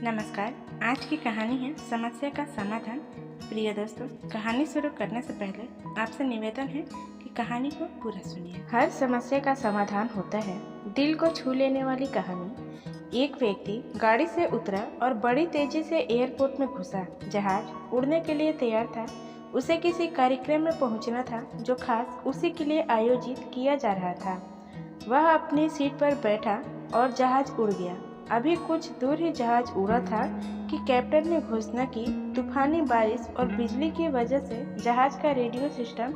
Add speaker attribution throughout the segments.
Speaker 1: नमस्कार। आज की कहानी है समस्या का समाधान। प्रिय दोस्तों, कहानी शुरू करने से पहले आपसे निवेदन है कि कहानी को पूरा सुनिए। हर समस्या का समाधान होता है। दिल को छू लेने वाली कहानी। एक व्यक्ति गाड़ी से उतरा और बड़ी तेजी से एयरपोर्ट में घुसा। जहाज उड़ने के लिए तैयार था। उसे किसी कार्यक्रम में पहुंचना था जो खास उसी के लिए आयोजित किया जा रहा था। वह अपनी सीट पर बैठा और जहाज उड़ गया। अभी कुछ दूर ही जहाज उड़ा था कि कैप्टन ने घोषणा की, तूफानी बारिश और बिजली की वजह से जहाज का रेडियो सिस्टम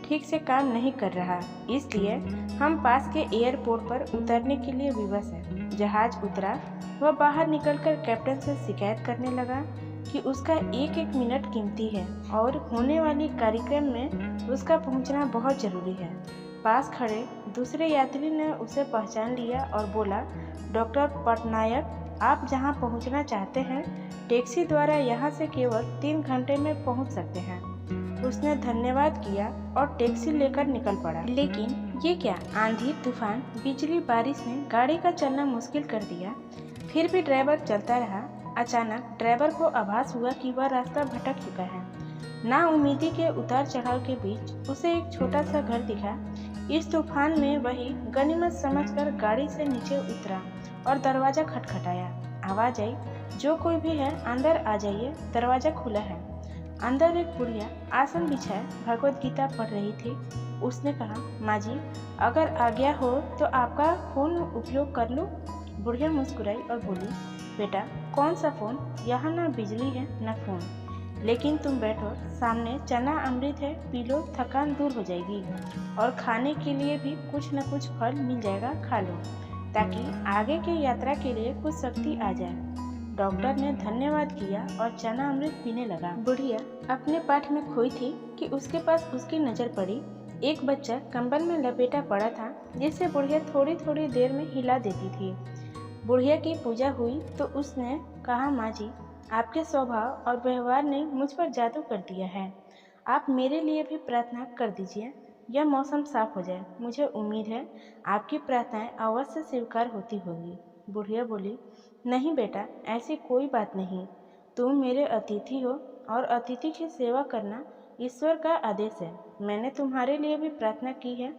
Speaker 1: ठीक से काम नहीं कर रहा, इसलिए हम पास के एयरपोर्ट पर उतरने के लिए विवश हैं। जहाज उतरा। वह बाहर निकलकर कैप्टन से शिकायत करने लगा कि उसका एक एक मिनट कीमती है और होने वाली कार्यक्रम में उसका पहुंचना बहुत जरूरी है। पास खड़े दूसरे यात्री ने उसे पहचान लिया और बोला, डॉक्टर पटनायक, आप जहां पहुंचना चाहते हैं टैक्सी द्वारा यहां से केवल 3 घंटे में पहुंच सकते हैं। उसने धन्यवाद किया और टैक्सी लेकर निकल पड़ा। लेकिन ये क्या, आंधी तूफान बिजली बारिश ने गाड़ी का चलना मुश्किल कर दिया। फिर भी ड्राइवर चलता रहा। अचानक ड्राइवर को आभास हुआ कि वह रास्ता भटक चुका है। नाउम्मीदी के उतार चढ़ाव के बीच उसे एक छोटा सा घर दिखा। इस तूफान में वही गनीमत समझकर गाड़ी से नीचे उतरा और दरवाजा खटखटाया। आवाज आई, जो कोई भी है अंदर आ जाइए, दरवाजा खुला है। अंदर एक बुढ़िया आसन बिछाए भगवत गीता पढ़ रही थी। उसने कहा, माँ जी, अगर आज्ञा हो तो आपका फोन उपयोग कर लूं? बुढ़िया मुस्कुराई और बोली, बेटा, कौन सा फोन? यहाँ ना बिजली है ना फोन। लेकिन तुम बैठो, सामने चना अमृत है, पी लो, थकान दूर हो जाएगी। और खाने के लिए भी कुछ न कुछ फल मिल जाएगा, खा लो, ताकि आगे की यात्रा के लिए कुछ शक्ति आ जाए। डॉक्टर ने धन्यवाद किया और चना अमृत पीने लगा। बुढ़िया अपने पाठ में खोई थी कि उसके पास उसकी नजर पड़ी। एक बच्चा कंबल में लपेटा पड़ा था, जिसे बुढ़िया थोड़ी थोड़ी देर में हिला देती थी। बुढ़िया की पूजा हुई तो उसने कहा, माँ जी, आपके स्वभाव और व्यवहार ने मुझ पर जादू कर दिया है। आप मेरे लिए भी प्रार्थना कर दीजिए, यह मौसम साफ हो जाए। मुझे उम्मीद है आपकी प्रार्थनाएं अवश्य स्वीकार होती होगी। बुढ़िया बोली, नहीं बेटा, ऐसी कोई बात नहीं। तुम मेरे अतिथि हो और अतिथि की सेवा करना ईश्वर का आदेश है। मैंने तुम्हारे लिए भी प्रार्थना की है।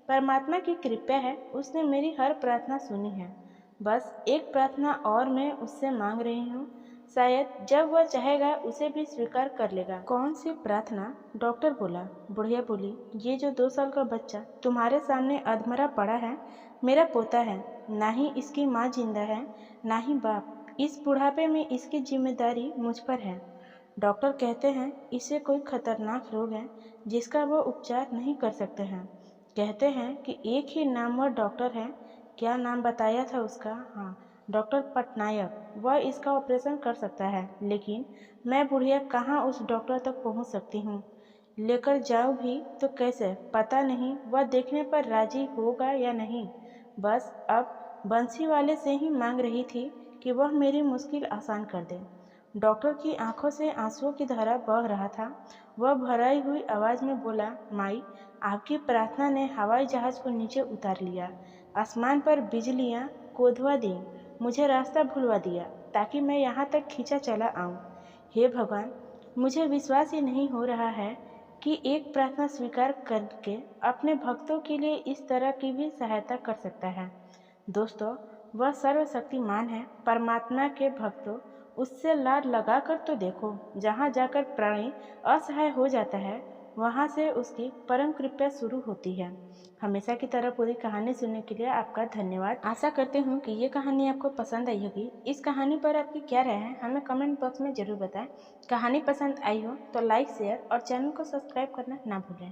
Speaker 1: परमात्मा की कृपा है, उसने मेरी हर प्रार्थना सुनी है। बस एक प्रार्थना और मैं उससे मांग रही हूँ, शायद जब वह चाहेगा उसे भी स्वीकार कर लेगा। कौन सी प्रार्थना? डॉक्टर बोला। बुढ़िया बोली, ये जो 2 साल का बच्चा तुम्हारे सामने अधमरा पड़ा है, मेरा पोता है। ना ही इसकी माँ जिंदा है, ना ही बाप। इस बुढ़ापे में इसकी जिम्मेदारी मुझ पर है। डॉक्टर कहते हैं इसे कोई खतरनाक रोग है जिसका वो उपचार नहीं कर सकते हैं। कहते हैं कि एक ही नामवर डॉक्टर है। क्या नाम बताया था उसका? हाँ, डॉक्टर पटनायक। वह इसका ऑपरेशन कर सकता है। लेकिन मैं बुढ़िया कहाँ उस डॉक्टर तक पहुँच सकती हूँ? लेकर जाऊँ भी तो कैसे? पता नहीं वह देखने पर राजी होगा या नहीं। बस अब बंसी वाले से ही मांग रही थी कि वह मेरी मुश्किल आसान कर दे। डॉक्टर की आंखों से आंसुओं की धारा बह रहा था। वह भराई हुई आवाज में बोला, माई, आपकी प्रार्थना ने हवाई जहाज को नीचे उतार लिया, आसमान पर बिजलियां कोधवा दी, मुझे रास्ता भुलवा दिया ताकि मैं यहाँ तक खींचा चला आऊँ। हे भगवान, मुझे विश्वास ही नहीं हो रहा है कि एक प्रार्थना स्वीकार करके अपने भक्तों के लिए इस तरह की भी सहायता कर सकता है। दोस्तों, वह सर्वशक्तिमान है। परमात्मा के भक्तों, उससे लाड लगा कर तो देखो। जहाँ जाकर प्राणी असहाय हो जाता है, वहाँ से उसकी परम कृपा शुरू होती है। हमेशा की तरह पूरी कहानी सुनने के लिए आपका धन्यवाद। आशा करती हूँ कि ये कहानी आपको पसंद आई होगी। इस कहानी पर आपकी क्या राय है, हमें कमेंट बॉक्स में ज़रूर बताएं। कहानी पसंद आई हो तो लाइक, शेयर और चैनल को सब्सक्राइब करना ना भूलें।